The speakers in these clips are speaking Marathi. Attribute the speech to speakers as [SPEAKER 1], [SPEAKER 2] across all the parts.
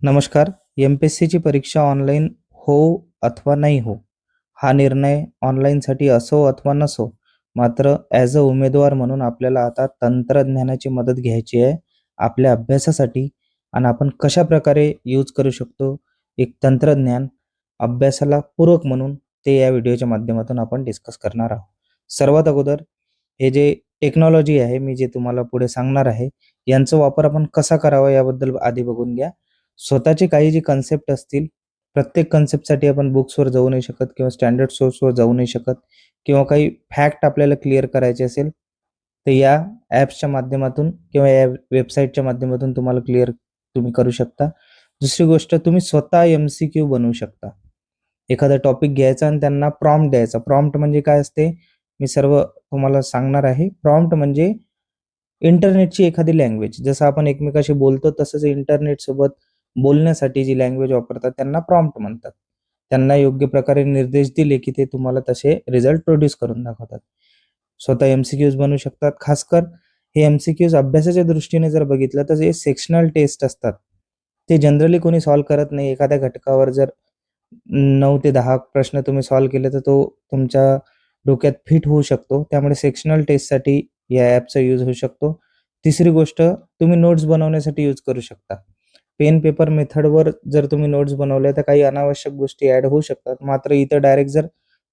[SPEAKER 1] नमस्कार. एम-पी-एस-सीची परीक्षा ऑनलाईन हो अथवा नाही हो, हा निर्णय ऑनलाईनसाठी असो अथवा नसो, मात्र ॲज अ उमेदवार म्हणून आपल्याला आता तंत्रज्ञानाची मदत घ्यायची आहे आपल्या अभ्यासासाठी आणि आपण कशाप्रकारे यूज करू शकतो एक तंत्रज्ञान अभ्यासाला पूरक म्हणून ते या व्हिडिओच्या माध्यमातून आपण डिस्कस करणार आहोत. सर्वात अगोदर हे जे टेक्नॉलॉजी आहे, मी जे तुम्हाला पुढे सांगणार आहे, यांचा वापर आपण कसा करावा याबद्दल आधी बघून घ्या. स्वतःचे काही जे कन्सेप्ट असतील, प्रत्येक कन्सेप्टसाठी आपण बुक्सवर जाऊ नाही शकत किंवा स्टँडर्ड सोर्सवर जाऊ नाही शकत किंवा काही फॅक्ट आपल्याला क्लिअर करायचे असेल, तर या ॲप्सच्या माध्यमातून किंवा या वेबसाईटच्या माध्यमातून तुम्हाला क्लिअर तुम्ही करू शकता. दुसरी गोष्ट तुम्ही स्वतः एम-सी-क्यू बनवू शकता. एखादा टॉपिक घ्यायचा आणि त्यांना प्रॉम्प्ट द्यायचा. प्रॉम्प्ट म्हणजे काय असते? मी सर्व तुम्हाला सांगणार आहे. प्रॉम्प्ट म्हणजे इंटरनेटची एखादी लँग्वेज. जसं आपण एकमेकाशी बोलतो तसंच इंटरनेटसोबत बोलण्यासाठी जी लँग्वेज वापरतात त्यांना प्रॉम्प्ट म्हणतात. त्यांना योग्य प्रकारे निर्देश दिले, की ते तुम्हाला तसे रिझल्ट प्रोड्यूस करून दाखवतात. स्वतः एम-सी-क्यूज बनवू शकतात. खासकर हे एम-सी-क्यूज अभ्यासाच्या दृष्टीने जर बघितलं तर जे सेक्शनल टेस्ट असतात, ते जनरली कोणी सॉल्व्ह करत नाही. एखाद्या घटकावर जर 9 ते 10 प्रश्न तुम्ही सॉल्व्ह केले, तर तो तुमच्या डोक्यात फिट होऊ शकतो. त्यामुळे सेक्शनल टेस्टसाठी या ॲपचा यूज होऊ शकतो. तिसरी गोष्ट तुम्ही नोट्स बनवण्यासाठी यूज करू शकता. पेन पेपर मेथडवर जर तुम्ही नोट्स बनवल्या तर काही अनावश्यक गोष्टी ॲड होऊ शकतात. मात्र इथं डायरेक्ट जर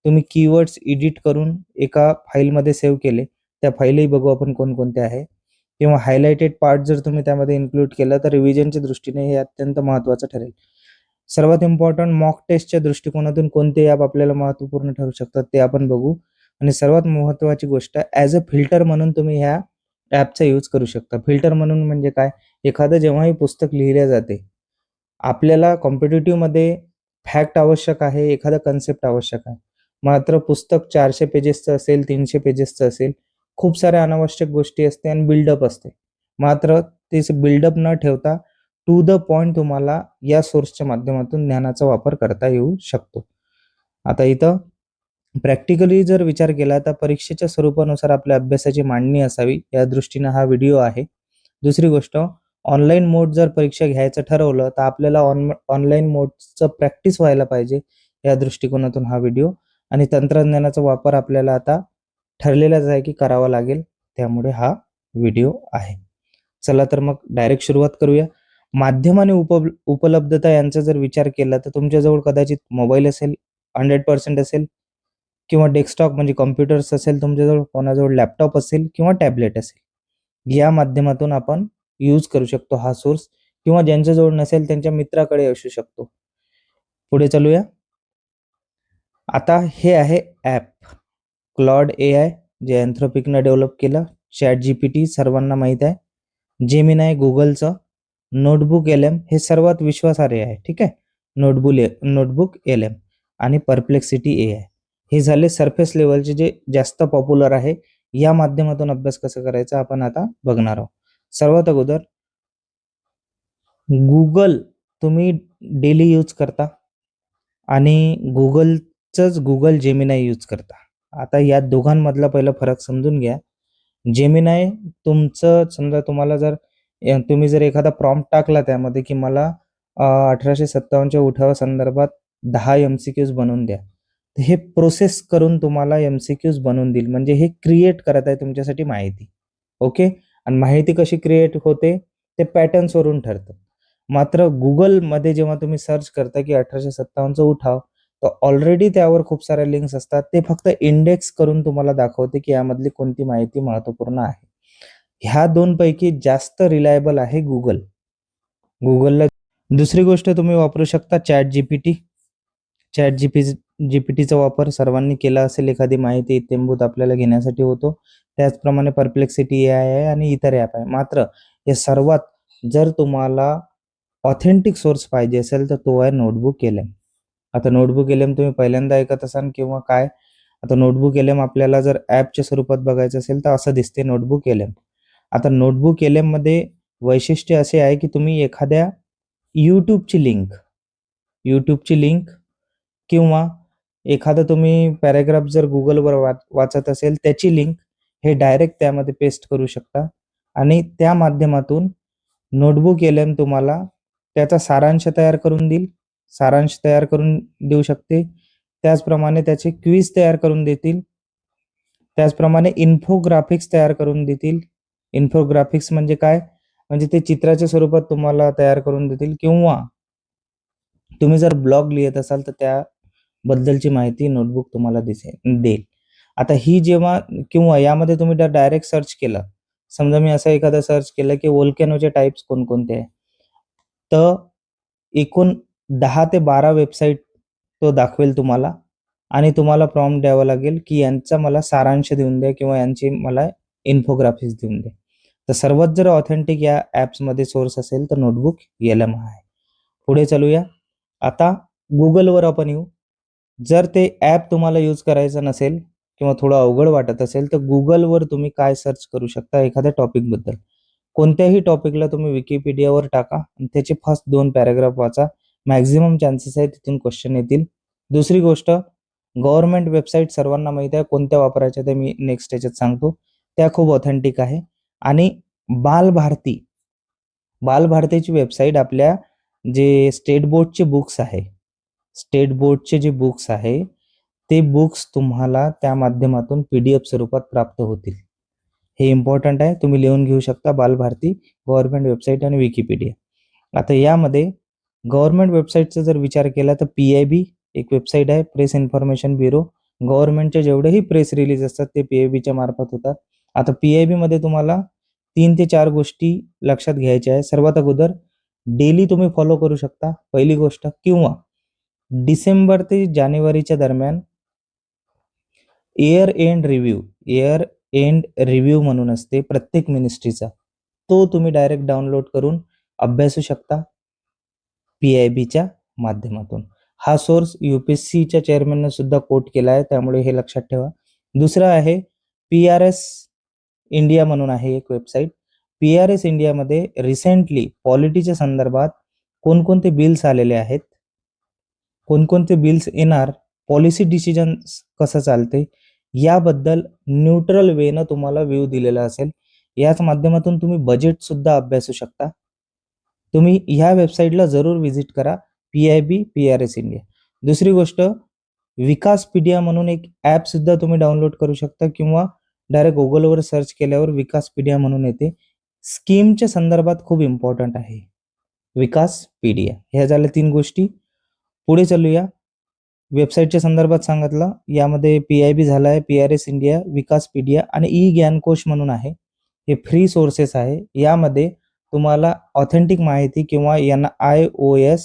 [SPEAKER 1] तुम्ही कीवर्ड्स एडिट करून एका फाईलमध्ये सेव्ह केले, त्या फाईलही बघू आपण कोणकोणत्या आहे किंवा हायलाइटेड पार्ट जर तुम्ही त्यामध्ये इन्क्लूड केलं तर रिव्हिजनच्या दृष्टीने हे अत्यंत महत्त्वाचं ठरेल. सर्वात इम्पॉर्टंट मॉक टेस्टच्या दृष्टिकोनातून कोणते ॲप आपल्याला महत्त्वपूर्ण ठरू शकतात ते आपण बघू आणि सर्वात महत्त्वाची गोष्ट ॲज अ फिल्टर म्हणून तुम्ही ह्या ॲपचा यूज करू शकता. फिल्टर म्हणून म्हणजे काय? एखादं जेव्हाही पुस्तक लिहिले जाते, आपल्याला कॉम्पिटिटिव्हमध्ये फॅक्ट आवश्यक आहे, एखादा कन्सेप्ट आवश्यक आहे. मात्र पुस्तक 400 पेजेसचं असेल, 300 पेजेसचं असेल, खूप साऱ्या अनावश्यक गोष्टी असते आणि बिल्डअप असते. मात्र तेच बिल्डअप न ठेवता टू द पॉइंट तुम्हाला या सोर्सच्या माध्यमातून ज्ञानाचा वापर करता येऊ शकतो. आता इथं प्रॅक्टिकली जर विचार केला तर परीक्षेच्या स्वरूपानुसार आपल्या अभ्यासाची मांडणी असावी या दृष्टीने हा व्हिडिओ आहे. दुसरी गोष्ट ऑनलाईन मोड जर परीक्षा घ्यायचं ठरवलं तर आपल्याला ऑनलाईन मोडचं प्रॅक्टिस व्हायला पाहिजे या दृष्टिकोनातून हा व्हिडिओ आणि तंत्रज्ञानाचा वापर आपल्याला आता ठरलेलाच आहे की करावा लागेल, त्यामुळे हा व्हिडिओ आहे. चला तर मग डायरेक्ट सुरुवात करूया. माध्यम आणि उपलब्धता यांचा जर विचार केला तर तुमच्याजवळ कदाचित मोबाईल असेल, 100% असेल किंवा डेस्कटॉप म्हणजे कॉम्प्युटर्स असेल तुमच्याजवळ, कोणाजवळ लॅपटॉप असेल किंवा टॅबलेट असेल. या माध्यमातून आपण यूज करू शकतो हा सोर्स किंवा ज्यांच्याजवळ नसेल त्यांच्या मित्राकडे असू शकतो. पुढे चालूया. आता हे आहे ॲप क्लॉड AI जे अँथ्रोपिकनं डेव्हलप केलं. ChatGPT सर्वांना माहीत आहे. जेमिनाय Googleचं, नोटबुक LM हे सर्वात विश्वासार्ह आहे. ठीक आहे. नोटबुक LM आणि परप्लेक्सिटी AI हे झाले सरफेस लेवलचे जे जास्त पॉप्युलर आहे. या माध्यमातून अभ्यास कसा करायचा आपण आता बघणार आहोत. सर्वात अगोदर Google तुम्ही डेली यूज करता आणि Googleचंच Google जेमिनाय यूज करता. आता या दोघांमधला पहिला फरक समजून घ्या. जेमिनाय तुमचं समजा तुम्हाला जर तुम्ही जर एखादा प्रॉम्प्ट टाकला त्यामध्ये की मला 1857च्या उठावा संदर्भात 10 एम-सी-क्यूज बनवून द्या. तर हे प्रोसेस करून तुम्हाला एम-सी-क्यूज बनवून देईल. म्हणजे हे क्रिएट करत आहे तुमच्यासाठी माहिती. ओके. आणि माहिती कशी क्रिएट होते ते पॅटर्न्सवरून ठरतं. मात्र Googleमध्ये जेव्हा तुम्ही सर्च करता की 1857चा उठाव, तर ऑलरेडी त्यावर खूप साऱ्या लिंक्स असतात. ते फक्त इंडेक्स करून तुम्हाला दाखवते की यामधली कोणती माहिती महत्त्वपूर्ण आहे. ह्या दोनपैकी जास्त रिलायबल आहे Googleला. दुसरी गोष्ट तुम्ही वापरू शकता जीपीटीचा वापर सर्वांनी केला असेल. एखादी माहिती इत्थंभूत आपल्याला घेण्यासाठी होतो. त्याचप्रमाणे परप्लेक्सिटी AI आहे आणि इतर ॲप आहे. मात्र या सर्वात जर तुम्हाला ऑथेंटिक सोर्स पाहिजे असेल तर तो आहे नोटबुक LM. आता नोटबुक LM तुम्ही पहिल्यांदा ऐकत असाल किंवा काय? आता नोटबुक LM आपल्याला जर ॲपच्या स्वरूपात बघायचं असेल तर असं दिसते नोटबुक LM. आता नोटबुक LM मध्ये वैशिष्ट्य असे आहे की तुम्ही एखाद्या यूट्यूबची लिंक किंवा एखादा तुम्ही पॅराग्राफ जर Googleवर वाचत असेल त्याची लिंक हे डायरेक्ट त्यामध्ये पेस्ट करू शकता आणि त्या माध्यमातून नोटबुक LM तुम्हाला त्याचा सारांश तयार करून देऊ शकते. त्याचप्रमाणे त्याचे क्विज तयार करून देतील. त्याचप्रमाणे इन्फोग्राफिक्स तयार करून देतील. इन्फोग्राफिक्स म्हणजे काय? म्हणजे ते चित्राच्या स्वरूपात तुम्हाला तयार करून देतील, किंवा तुम्ही जर ब्लॉग लिहित असाल तर त्याबद्दलची माहिती नोटबुक तुम्हाला देईल. आता ही जेव्हा, किंवा यामध्ये तुम्ही डायरेक्ट सर्च केलं, समजा मी असं एखादं सर्च केलं की व्होल्कॅनोचे टाइप्स कोणकोणते आहे, तर एकूण 10 ते 12 वेबसाईट तो दाखवेल तुम्हाला, आणि तुम्हाला प्रॉम्प्ट द्यावं लागेल की यांचा मला सारांश देऊन द्या किंवा यांची मला इन्फोग्राफिक्स देऊन द्या. तर सर्वात जर ऑथेंटिक या ॲप्समध्ये सोर्स असेल तर नोटबुक LM आहे. पुढे चालूया. आता गुगलवर आपण येऊ. जर ते ॲप तुम्हाला यूज करायचं नसेल किंवा थोडं अवघड वाटत असेल तर गुगलवर तुम्ही काय सर्च करू शकता एखाद्या टॉपिकबद्दल. कोणत्याही टॉपिकला तुम्ही विकिपीडियावर टाका आणि त्याचे फर्स्ट 2 पॅराग्राफ वाचा. मॅक्झिमम चान्सेस आहे तिथून क्वेश्चन येतील. दुसरी गोष्ट, गव्हर्नमेंट वेबसाईट सर्वांना माहिती आहे कोणत्या वापरायच्या, ते मी नेक्स्ट याच्यात सांगतो. त्या खूप ऑथेंटिक आहे. आणि बालभारतीची वेबसाईट आपल्या जे स्टेट बोर्डचे बुक्स आहे ते बुक्स तुम्हाला त्या माध्यमातून PDF स्वरूपात प्राप्त होतील. हे इम्पॉर्टंट आहे, तुम्ही लिहून घेऊ शकता. बालभारती, गव्हर्नमेंट वेबसाईट आणि विकिपीडिया. आता यामध्ये गव्हर्नमेंट वेबसाईटचा जर विचार केला तर PIB एक वेबसाईट आहे, प्रेस इन्फॉर्मेशन ब्युरो. गव्हर्नमेंटचे जेवढेही प्रेस रिलीज असतात ते PIBच्या मार्फत होतात. आता PIB मध्ये तुम्हाला 3 ते 4 गोष्टी लक्षात घ्यायच्या आहे. सर्वात अगोदर डेली तुम्ही फॉलो करू शकता, पहिली गोष्ट. किंवा डिसेंबर ते जानेवारीच्या दरम्यान इयर एंड रिव्ह्यू म्हणून असते प्रत्येक मिनिस्ट्रीचा, तो तुम्ही डायरेक्ट डाउनलोड करून अभ्यासू शकता PIBच्या माध्यमातून. हा सोर्स UPSCच्या चेअरमॅनने सुद्धा कोट केला आहे, त्यामुळे हे लक्षात ठेवा. दुसरं आहे PRS इंडिया म्हणून आहे एक वेबसाईट. PRS इंडियामध्ये रिसेंटली पॉलिटीच्या संदर्भात कोणकोणते बिल्स आलेले आहेत, कोणकोणते बिल्स येणार, पॉलिसी डिसिजन कसं चालते, याबद्दल न्यूट्रल वेनं तुम्हाला व्ह्यू दिलेला असेल. याच माध्यमातून तुम्ही बजेट सुद्धा अभ्यासू शकता. तुम्ही ह्या वेबसाईटला जरूर व्हिजिट करा, PIB PRS इंडिया. दुसरी गोष्ट, विकासपीडिया म्हणून एक ॲप सुद्धा तुम्ही डाउनलोड करू शकता, किंवा डायरेक्ट गुगलवर सर्च केल्यावर विकासपीडिया म्हणून येते. स्कीमच्या संदर्भात खूप इम्पॉर्टंट आहे विकासपीडिया. ह्या झाल्या 3 गोष्टी. पुढे चालूया. वेबसाईटच्या संदर्भात सांगितलं, यामध्ये PIB झाला आहे, PRS इंडिया, विकासपीडिया आणि ज्ञानकोश म्हणून आहे. हे फ्री सोर्सेस आहे. यामध्ये तुम्हाला ऑथेंटिक माहिती किंवा NIOS,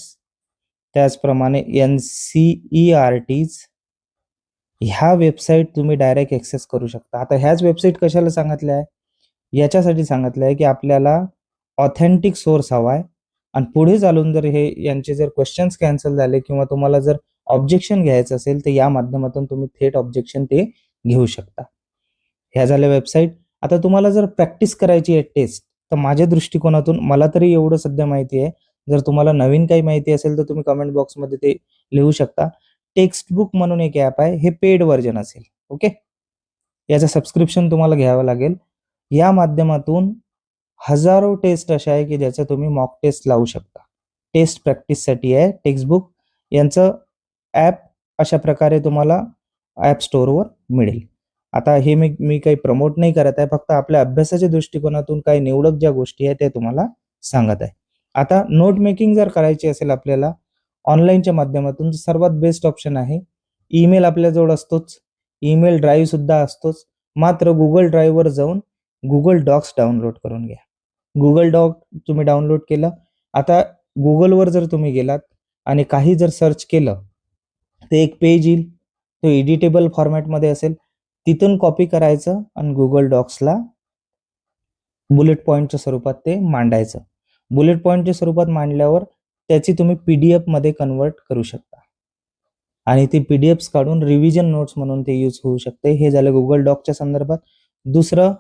[SPEAKER 1] त्याचप्रमाणे NCERTs ह्या वेबसाईट तुम्ही डायरेक्ट ॲक्सेस करू शकता. आता ह्याच वेबसाईट कशाला सांगितल्या आहे? याच्यासाठी सांगितलं आहे की आपल्याला ऑथेंटिक सोर्स हवा आहे, आणि पुढे चालून जर यांचे जर क्वेश्चन्स कॅन्सल झाले किंवा तुम्हाला जर ऑब्जेक्शन घ्यायचं असेल तर या माध्यमातून तुम्ही थेट ऑब्जेक्शन ते घेऊ शकता. ह्या झाल्या वेबसाईट. आता तुम्हाला जर प्रॅक्टिस करायची आहे टेस्ट, तर माझ्या दृष्टिकोनातून मला तरी एवढं सध्या माहिती आहे. जर तुम्हाला नवीन काही माहिती असेल तर तुम्ही कमेंट बॉक्समध्ये ते लिहू शकता. टेक्स्ट बुक म्हणून एक ॲप आहे, हे पेड व्हर्जन असेल. ओके, याचं सबस्क्रिप्शन तुम्हाला घ्यावं लागेल. या माध्यमातून हजारो टेस्ट अशा आहे की ज्याचा तुम्ही मॉक टेस्ट लावू शकता. टेस्ट प्रॅक्टिससाठी आहे टेक्स्ट बुक. यांचं ॲप अशा प्रकारे तुम्हाला ॲप स्टोअरवर मिळेल. आता हे मी काही प्रमोट नाही करत आहे, फक्त आपल्या अभ्यासाच्या दृष्टिकोनातून काही निवडक ज्या गोष्टी आहेत त्या तुम्हाला सांगत आहे. आता नोट मेकिंग जर करायची असेल आपल्याला ऑनलाईनच्या माध्यमातून, सर्वात बेस्ट ऑप्शन आहे ईमेल. आपल्याजवळ असतोच, ईमेल ड्राईव्ह सुद्धा असतोच. मात्र गुगल ड्राईव्हवर जाऊन गुगल डॉक्स डाउनलोड करून घ्या. गुगल डॉक तुम्ही डाउनलोड केलं. आता गुगलवर जर तुम्ही गेलात आणि काही जर सर्च केलं ते एक पेज येईल, तो एडिटेबल फॉर्मॅटमध्ये असेल. तिथून कॉपी करायचं आणि गुगल डॉक्सला बुलेट पॉईंटच्या स्वरूपात ते मांडायचं. बुलेट पॉईंटच्या स्वरूपात मांडल्यावर त्याची तुम्ही PDF मध्ये कन्वर्ट करू शकता, आणि ती PDFs काढून रिव्हिजन नोट्स म्हणून ते यूज होऊ शकते. हे झालं गुगल डॉकच्या संदर्भात. दुसरं,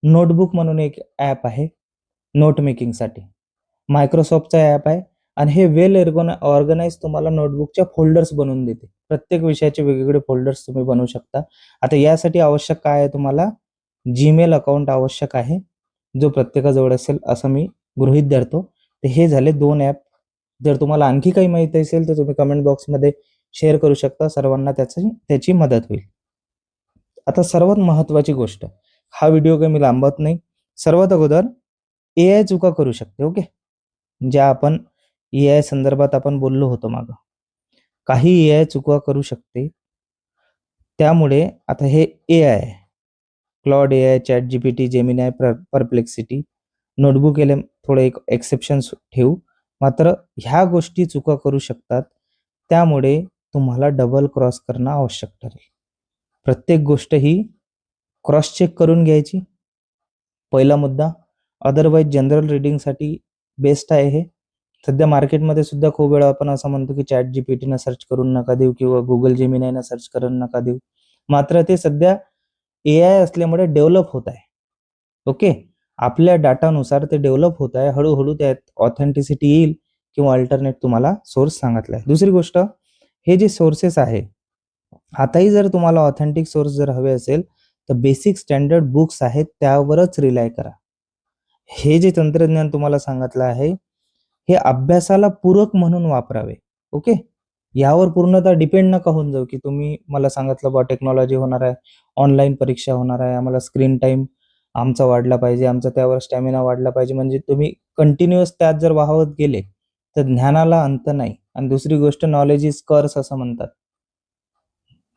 [SPEAKER 1] नोटबुक म्हणून एक ॲप आहे नोट मेकिंगसाठी. मायक्रोसॉफ्टचा ॲप आहे, आणि हे वेल ऑर्गनाइज तुम्हाला नोटबुकच्या फोल्डर्स बनवून देते. प्रत्येक विषयाचे वेगवेगळे फोल्डर्स तुम्ही बनवू शकता. आता यासाठी आवश्यक काय आहे, तुम्हाला जीमेल अकाउंट आवश्यक आहे, जो प्रत्येकाजवळ असेल असं मी गृहीत धरतो. तर हे झाले 2 ॲप. जर तुम्हाला आणखी काही माहिती असेल तर तुम्ही कमेंट बॉक्समध्ये शेअर करू शकता. सर्वांना त्याची मदत होईल. आता सर्वात महत्त्वाची गोष्ट, हा व्हिडिओ काही मी लांबवत नाही. सर्वात अगोदर एआय चुका करू शकते. ओके. ज्या आपण एआय संदर्भात आपण बोललो होतो मागं. काही एआय चुका करू शकते. त्यामुळे आता हे एआय आहे. Claude AI, ChatGPT, Gemini, perplexity, notebook LM थोडे एक एक्सेप्शन्स ठेवू. मात्र ह्या गोष्टी चुका करू शकतात. त्यामुळे तुम्हाला डबल क्रॉस करणं आवश्यक ठरेल. प्रत्येक गोष्ट ही क्रॉस चेक करून घ्यायची. पहिला मुद्दा. अदरवाईज जनरल रीडिंगसाठी बेस्ट आहे हे. सध्या मार्केटमध्ये सुद्धा खूप वेळा आपण असं म्हणतो की ChatGPTनं सर्च करून नका देऊ किंवा Google जेमिनायनं सर्च करून नका देऊ. मात्र ते सध्या एआय असल्यामुळे डेव्हलप होत आहे. ओके. आपल्या डाटानुसार ते डेव्हलप होत आहे. हळूहळू त्यात ऑथेंटिसिटी येईल किंवा अल्टरनेट तुम्हाला सोर्स सांगितला आहे. दुसरी गोष्ट, हे जे सोर्सेस आहे, आताही जर तुम्हाला ऑथेंटिक सोर्स जर हवे असेल तर बेसिक स्टँडर्ड बुक्स आहेत त्यावरच रिलाय करा. हे जे तंत्रज्ञान तुम्हाला सांगितलं आहे हे अभ्यासाला पूरक म्हणून वापरावे. ओके. यावर पूर्णतः डिपेंड नका होऊन जाऊ की तुम्ही मला सांगितलं बा टेक्नॉलॉजी होणार आहे, ऑनलाईन परीक्षा होणार आहे, आम्हाला स्क्रीन टाइम आमचा वाढला पाहिजे, आमचा त्यावर स्टॅमिना वाढला पाहिजे, म्हणजे तुम्ही कंटिन्युअस त्यात जर वाहवत गेले तर ज्ञानाला अंत नाही. आणि दुसरी गोष्ट, नॉलेज इज कर्स असं म्हणतात.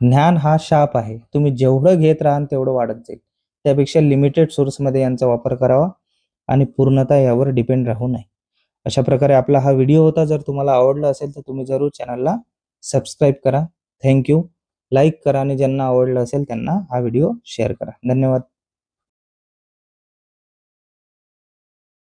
[SPEAKER 1] ज्ञान हा शाप आहे. तुम्ही जेवढं घेत राहाल तेवढं वाढत जाईल. त्यापेक्षा लिमिटेड सोर्समध्ये यांचा वापर करावा आणि पूर्णतः यावर डिपेंड राहू नये. अशा प्रकारे आपला हा व्हिडिओ होता. जर तुम्हाला आवडला असेल तर तुम्ही जरूर चॅनलला सबस्क्राईब करा. Thank you. लाईक करा आणि ज्यांना आवडलं असेल त्यांना हा व्हिडिओ शेअर करा. धन्यवाद.